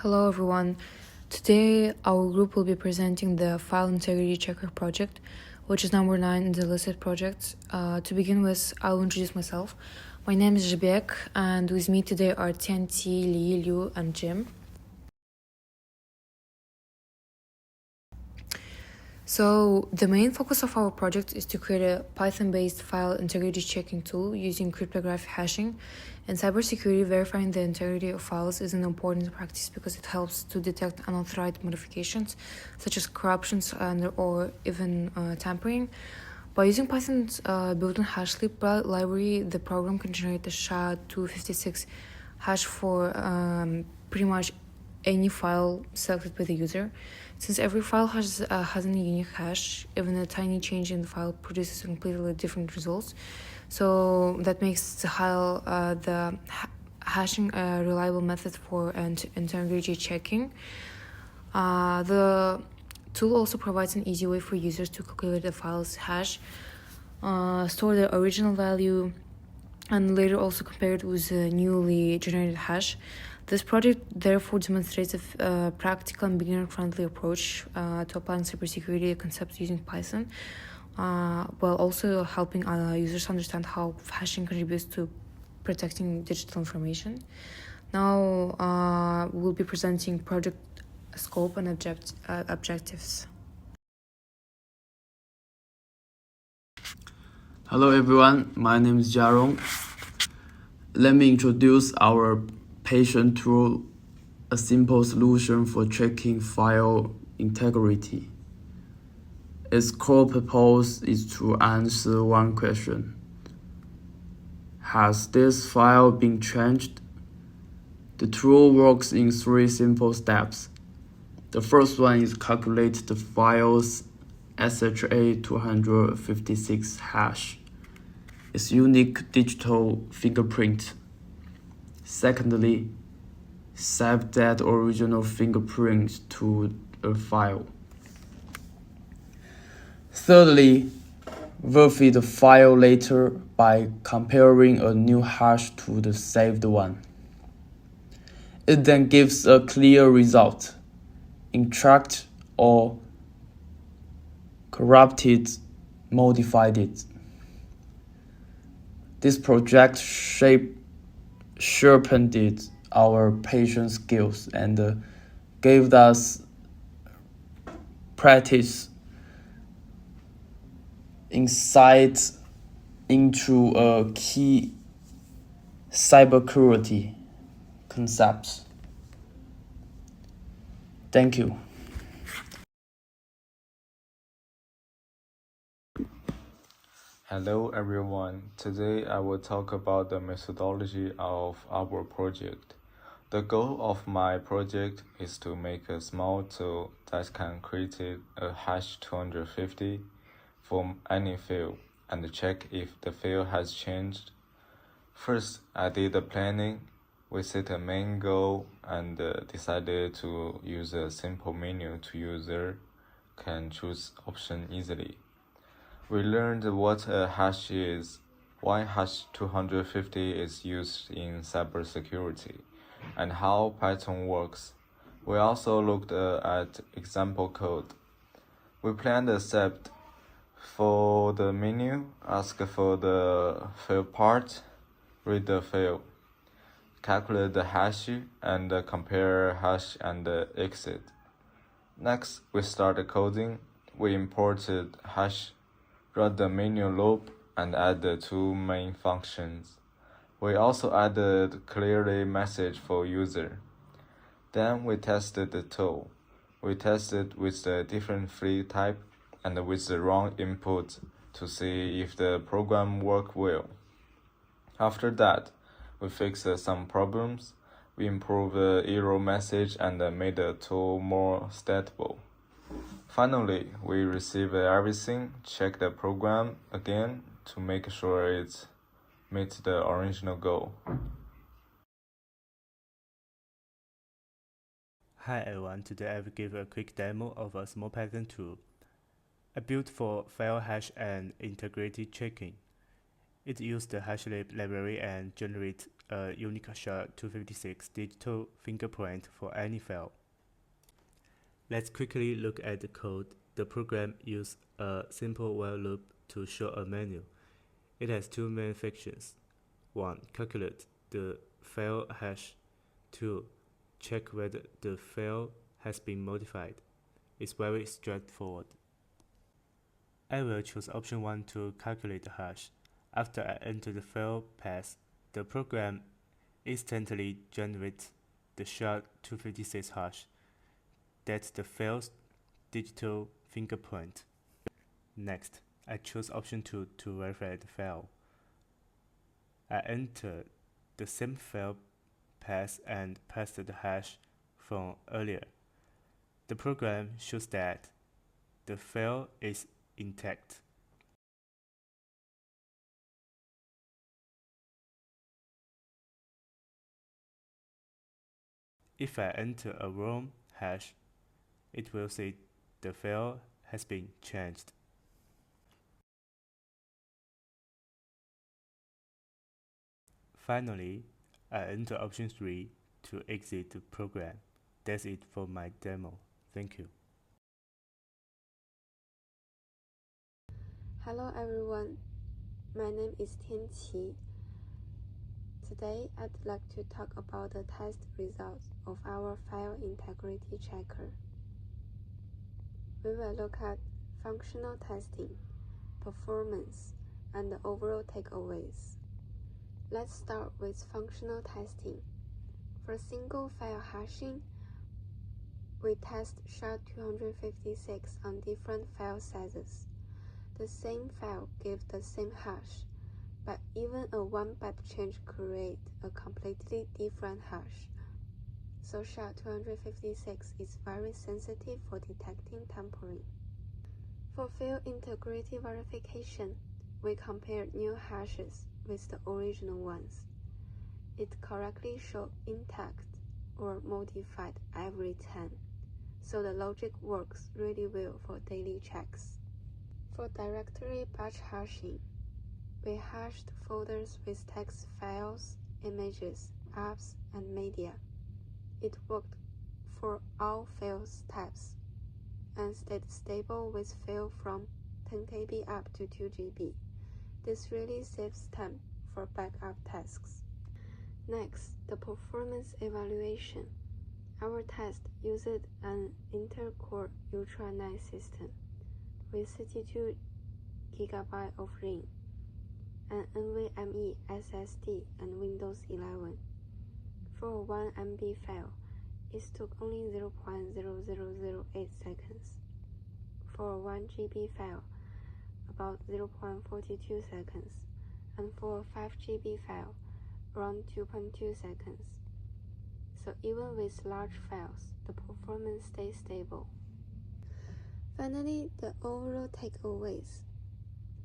Hello everyone. Today our group will be presenting the File Integrity Checker project, which is number 9 in the listed projects. To begin with, I'll introduce myself. My name is Zhibek, and with me today are Tianqi, Li, Liu, and Jim. So the main focus of our project is to create a Python-based file integrity checking tool using cryptographic hashing. In cybersecurity, verifying the integrity of files is an important practice because it helps to detect unauthorized modifications, such as corruptions or even tampering. By using Python's built-in HashLib library, the program can generate a SHA-256 hash for pretty much any file selected by the user. Since every file has a unique hash, even a tiny change in the file produces completely different results. So that makes the hashing a reliable method for integrity checking. The tool also provides an easy way for users to calculate the file's hash, store the original value, and later also compare it with a newly generated hash. This project therefore demonstrates a practical and beginner-friendly approach to applying cybersecurity concepts using Python, while also helping users understand how hashing contributes to protecting digital information. Now we'll be presenting project scope and objectives. Hello everyone, my name is Jiarong. Let me introduce our patient tool, a simple solution for checking file integrity. Its core purpose is to answer one question. Has this file been changed? The tool works in 3 simple steps. The first one is calculate the file's SHA-256 hash, its unique digital fingerprint. Secondly, save that original fingerprint to a file. Thirdly, verify the file later by comparing a new hash to the saved one. It then gives a clear result, intact or corrupted, modified it. This project sharpened our patient skills and gave us practice insight into a key cybersecurity concepts. Thank you. Hello everyone, today I will talk about the methodology of our project. The goal of my project is to make a small tool that can create a hash 250 from any field and check if the field has changed. First, I did the planning. We set a main goal and decided to use a simple menu to user can choose option easily. We learned what a hash is, why hash 250 is used in cybersecurity, and how Python works. We also looked at example code. We planned a step for the menu, ask for the field part, read the field, calculate the hash, and compare hash and exit. Next, we started coding. We imported hash, run the menu loop, and add the 2 main functions. We also added clearly message for user. Then we tested the tool. We tested with the different field type and with the wrong input to see if the program worked well. After that, we fixed some problems. We improved the error message and made the tool more stable. Finally, we received everything, check the program again to make sure it meets the original goal. Hi everyone, today I will give a quick demo of a small Python tool I built for file hash and integrity checking. It uses the HashLib library and generates a unique SHA-256 digital fingerprint for any file. Let's quickly look at the code. The program uses a simple while loop to show a menu. It has two main functions. 1. Calculate the file hash. 2. Check whether the file has been modified. It's very straightforward. I will choose option 1 to calculate the hash. After I enter the file path, the program instantly generates the SHA-256 hash. That's the file's digital fingerprint. Next, I choose option 2 to verify the file. I enter the same file path and pass the hash from earlier. The program shows that the file is intact. If I enter a wrong hash, it will say the file has been changed. Finally, I enter option 3 to exit the program. That's it for my demo. Thank you. Hello everyone, my name is Tianqi. Today I'd like to talk about the test results of our file integrity checker. We will look at functional testing, performance, and the overall takeaways. Let's start with functional testing. For single file hashing, we test SHA-256 on different file sizes. The same file gives the same hash, but even a 1 byte change creates a completely different hash. So SHA-256 is very sensitive for detecting tampering. For file integrity verification, we compare new hashes with the original ones. It correctly shows intact or modified every time, so the logic works really well for daily checks. For directory batch hashing, we hashed folders with text files, images, apps, and media. It worked for all file types and stayed stable with file from 10 KB up to 2 GB. This really saves time for backup tasks. Next, the performance evaluation. Our test used an Intel-Core Ultra 9 system with 32 GB of RAM, an NVMe SSD, and Windows 11. For a 1 MB file, it took only 0.0008 seconds. For a 1 GB file, about 0.42 seconds, and for a 5 GB file, around 2.2 seconds. So even with large files, the performance stays stable. Finally, the overall takeaways.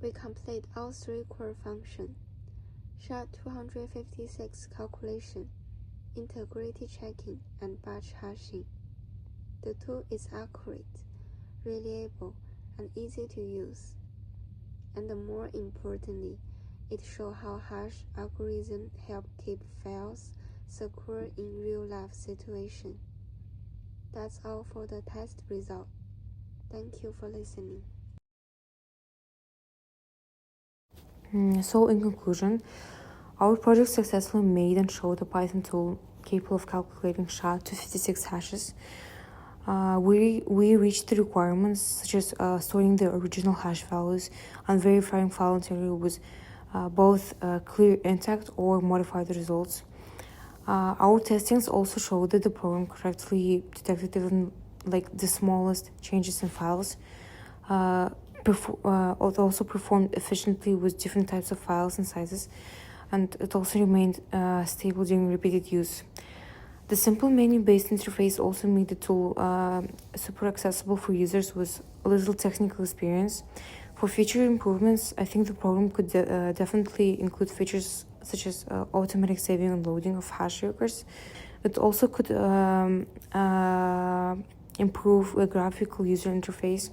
We complete all 3 core functions: SHA-256 calculation, integrity checking, and batch hashing. The tool is accurate, reliable, and easy to use. And more importantly, it shows how hash algorithms help keep files secure in real-life situations. That's all for the test result. Thank you for listening. So in conclusion, our project successfully made and showed a Python tool capable of calculating SHA-256 hashes. We reached the requirements such as storing the original hash values and verifying file integrity with both clear intact or modified results. Our testings also showed that the program correctly detected even the smallest changes in files. It also performed efficiently with different types of files and sizes, and it also remained stable during repeated use. The simple menu-based interface also made the tool super accessible for users with little technical experience. For future improvements, I think the program could definitely include features such as automatic saving and loading of hash records. It also could improve a graphical user interface.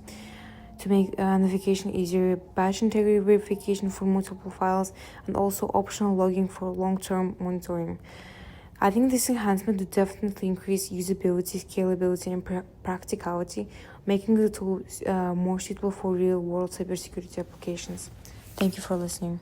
to make navigation easier, batch integrity verification for multiple files, and also optional logging for long-term monitoring. I think this enhancement would definitely increase usability, scalability, and practicality, making the tool more suitable for real-world cybersecurity applications. Thank you for listening.